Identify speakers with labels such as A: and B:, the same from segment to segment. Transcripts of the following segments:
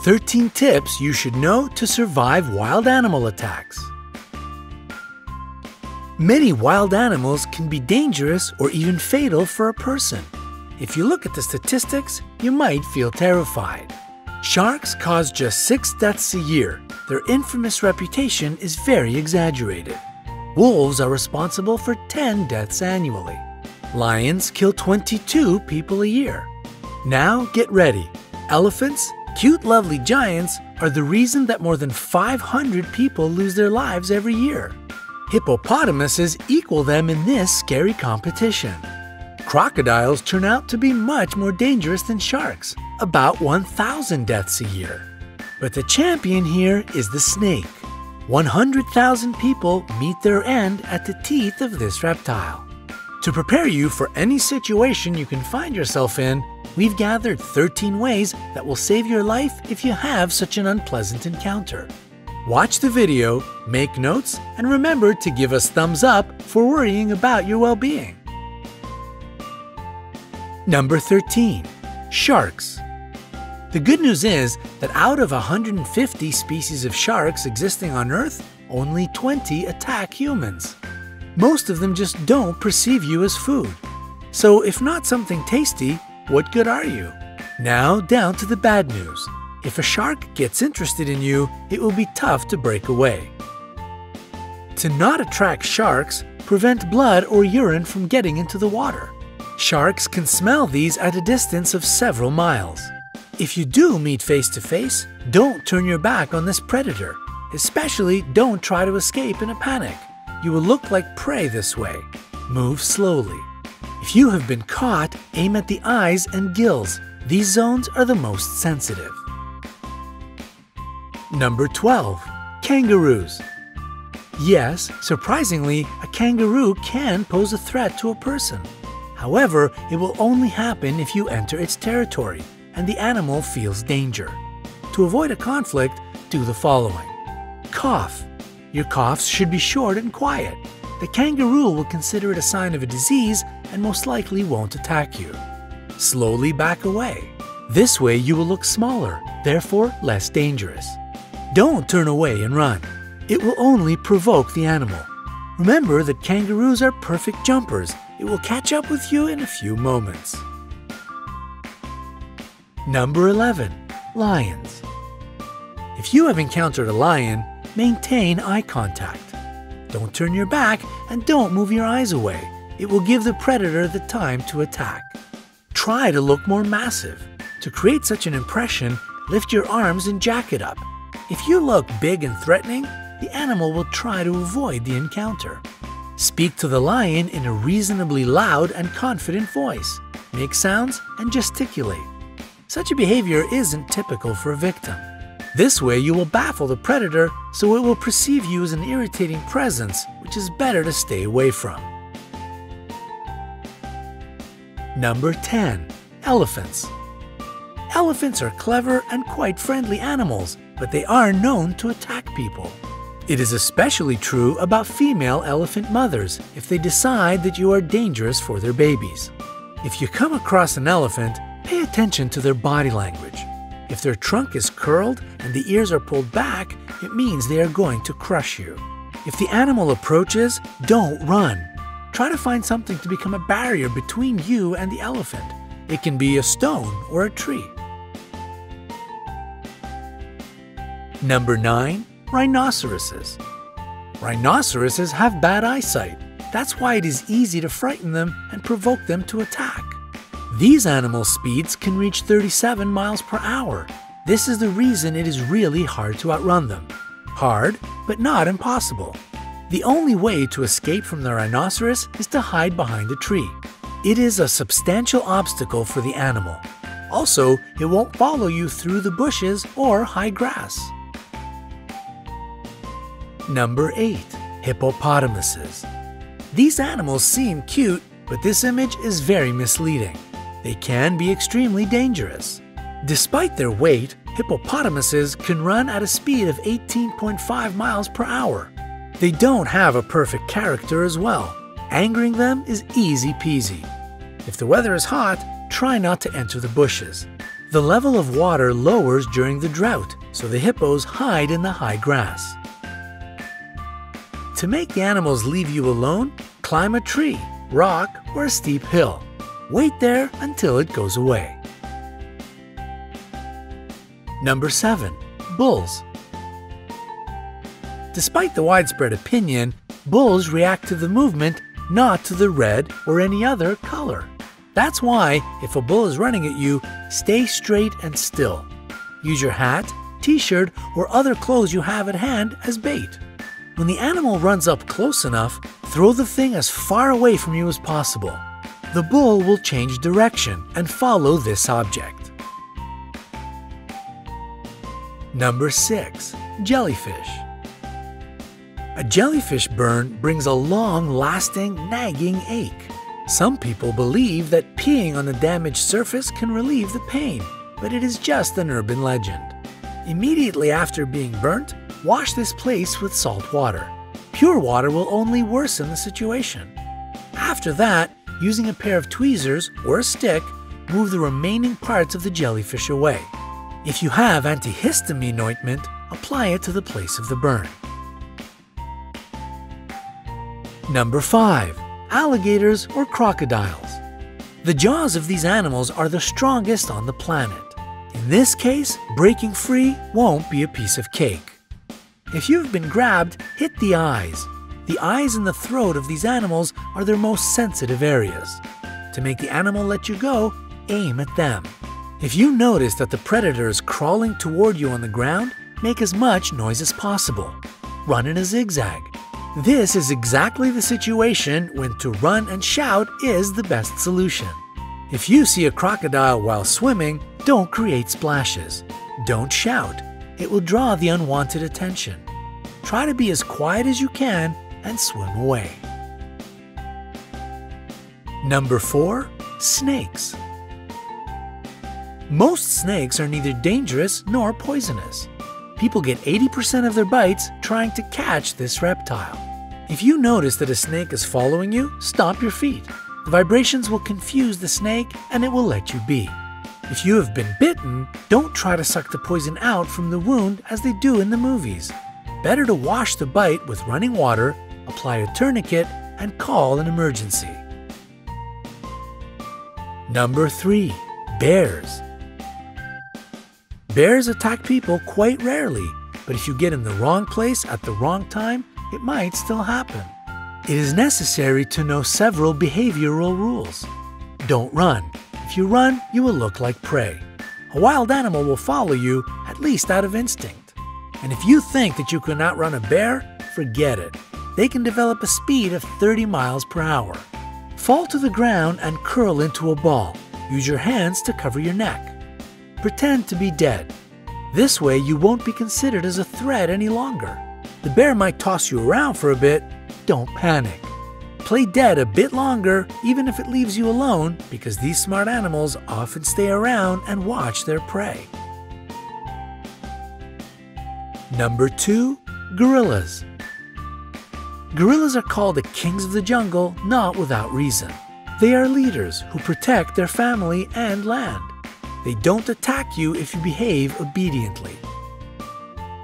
A: 13 tips you should know to survive wild animal attacks. Many wild animals can be dangerous or even fatal for a person. If you look at the statistics, you might feel terrified. Sharks cause just 6 deaths a year. Their infamous reputation is very exaggerated. Wolves are responsible for 10 deaths annually. Lions kill 22 people a year. Now get ready. Elephants, cute lovely giants, are the reason that more than 500 people lose their lives every year. Hippopotamuses equal them in this scary competition. Crocodiles turn out to be much more dangerous than sharks, about 1,000 deaths a year. But the champion here is the snake. 100,000 people meet their end at the teeth of this reptile. To prepare you for any situation you can find yourself in, we've gathered 13 ways that will save your life if you have such an unpleasant encounter. Watch the video, make notes, and remember to give us thumbs up for worrying about your well-being. Number 13. Sharks. The good news is that out of 150 species of sharks existing on Earth, only 20 attack humans. Most of them just don't perceive you as food. So if not something tasty, what good are you? Now down to the bad news. If a shark gets interested in you, it will be tough to break away. To not attract sharks, prevent blood or urine from getting into the water. Sharks can smell these at a distance of several miles. If you do meet face to face, don't turn your back on this predator. Especially don't try to escape in a panic. You will look like prey this way. Move slowly. If you have been caught, aim at the eyes and gills. These zones are the most sensitive. Number 12. Kangaroos. Yes, surprisingly, a kangaroo can pose a threat to a person. However, it will only happen if you enter its territory and the animal feels danger. To avoid a conflict, do the following. Cough. Your coughs should be short and quiet. The kangaroo will consider it a sign of a disease and most likely won't attack you. Slowly back away. This way you will look smaller, therefore less dangerous. Don't turn away and run. It will only provoke the animal. Remember that kangaroos are perfect jumpers. It will catch up with you in a few moments. Number 11. Lions. If you have encountered a lion, maintain eye contact. Don't turn your back and don't move your eyes away. It will give the predator the time to attack. Try to look more massive. To create such an impression, lift your arms and jack it up. If you look big and threatening, the animal will try to avoid the encounter. Speak to the lion in a reasonably loud and confident voice. Make sounds and gesticulate. Such a behavior isn't typical for a victim. This way you will baffle the predator, so it will perceive you as an irritating presence, which is better to stay away from. Number 10. Elephants. Elephants are clever and quite friendly animals, but they are known to attack people. It is especially true about female elephant mothers if they decide that you are dangerous for their babies. If you come across an elephant, pay attention to their body language. If their trunk is curled and the ears are pulled back, it means they are going to crush you. If the animal approaches, don't run. Try to find something to become a barrier between you and the elephant. It can be a stone or a tree. Number 9. Rhinoceroses. Rhinoceroses have bad eyesight. That's why it is easy to frighten them and provoke them to attack. These animal speeds can reach 37 miles per hour. This is the reason it is really hard to outrun them. Hard, but not impossible. The only way to escape from the rhinoceros is to hide behind a tree. It is a substantial obstacle for the animal. Also, it won't follow you through the bushes or high grass. Number 8. Hippopotamuses. These animals seem cute, but this image is very misleading. They can be extremely dangerous. Despite their weight, hippopotamuses can run at a speed of 18.5 miles per hour. They don't have a perfect character as well. Angering them is easy peasy. If the weather is hot, try not to enter the bushes. The level of water lowers during the drought, so the hippos hide in the high grass. To make the animals leave you alone, climb a tree, rock, or a steep hill. Wait there until it goes away. Number 7. Bulls. Despite the widespread opinion, bulls react to the movement, not to the red or any other color. That's why, if a bull is running at you, stay straight and still. Use your hat, t-shirt, or other clothes you have at hand as bait. When the animal runs up close enough, throw the thing as far away from you as possible. The bull will change direction and follow this object. Number 6. Jellyfish. A jellyfish burn brings a long-lasting, nagging ache. Some people believe that peeing on the damaged surface can relieve the pain, but it is just an urban legend. Immediately after being burnt, wash this place with salt water. Pure water will only worsen the situation. After that, using a pair of tweezers or a stick, move the remaining parts of the jellyfish away. If you have antihistamine ointment, apply it to the place of the burn. Number 5. Alligators or crocodiles. The jaws of these animals are the strongest on the planet. In this case, breaking free won't be a piece of cake. If you've been grabbed, hit the eyes. The eyes and the throat of these animals are their most sensitive areas. To make the animal let you go, aim at them. If you notice that the predator is crawling toward you on the ground, make as much noise as possible. Run in a zigzag. This is exactly the situation when to run and shout is the best solution. If you see a crocodile while swimming, don't create splashes. Don't shout. It will draw the unwanted attention. Try to be as quiet as you can and swim away. Number 4. Snakes. Most snakes are neither dangerous nor poisonous. People get 80% of their bites trying to catch this reptile. If you notice that a snake is following you, stomp your feet. The vibrations will confuse the snake and it will let you be. If you have been bitten, don't try to suck the poison out from the wound as they do in the movies. Better to wash the bite with running water, apply a tourniquet, and call an emergency. Number 3. Bears. Bears attack people quite rarely, but if you get in the wrong place at the wrong time, it might still happen. It is necessary to know several behavioral rules. Don't run. If you run, you will look like prey. A wild animal will follow you, at least out of instinct. And if you think that you can outrun a bear, forget it. They can develop a speed of 30 miles per hour. Fall to the ground and curl into a ball. Use your hands to cover your neck. Pretend to be dead. This way you won't be considered as a threat any longer. The bear might toss you around for a bit. Don't panic. Play dead a bit longer, even if it leaves you alone, because these smart animals often stay around and watch their prey. Number 2. Gorillas. Gorillas are called the kings of the jungle not without reason. They are leaders who protect their family and land. They don't attack you if you behave obediently.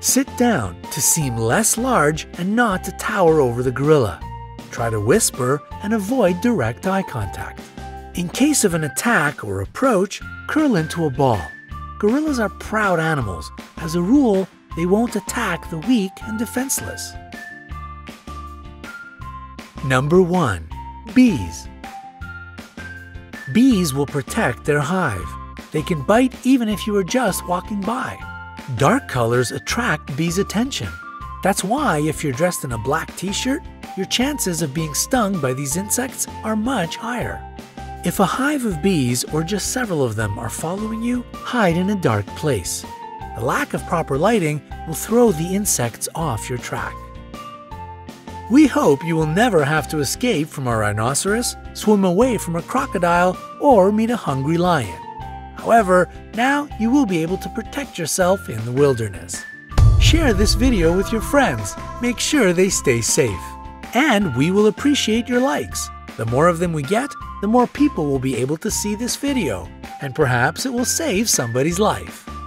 A: Sit down to seem less large and not to tower over the gorilla. Try to whisper and avoid direct eye contact. In case of an attack or approach, curl into a ball. Gorillas are proud animals. As a rule, they won't attack the weak and defenseless. Number 1. Bees. Bees will protect their hive. They can bite even if you are just walking by. Dark colors attract bees' attention. That's why if you're dressed in a black t-shirt, your chances of being stung by these insects are much higher. If a hive of bees or just several of them are following you, hide in a dark place. The lack of proper lighting will throw the insects off your track. We hope you will never have to escape from a rhinoceros, swim away from a crocodile, or meet a hungry lion. However, now you will be able to protect yourself in the wilderness. Share this video with your friends. Make sure they stay safe. And we will appreciate your likes. The more of them we get, the more people will be able to see this video. and perhaps it will save somebody's life.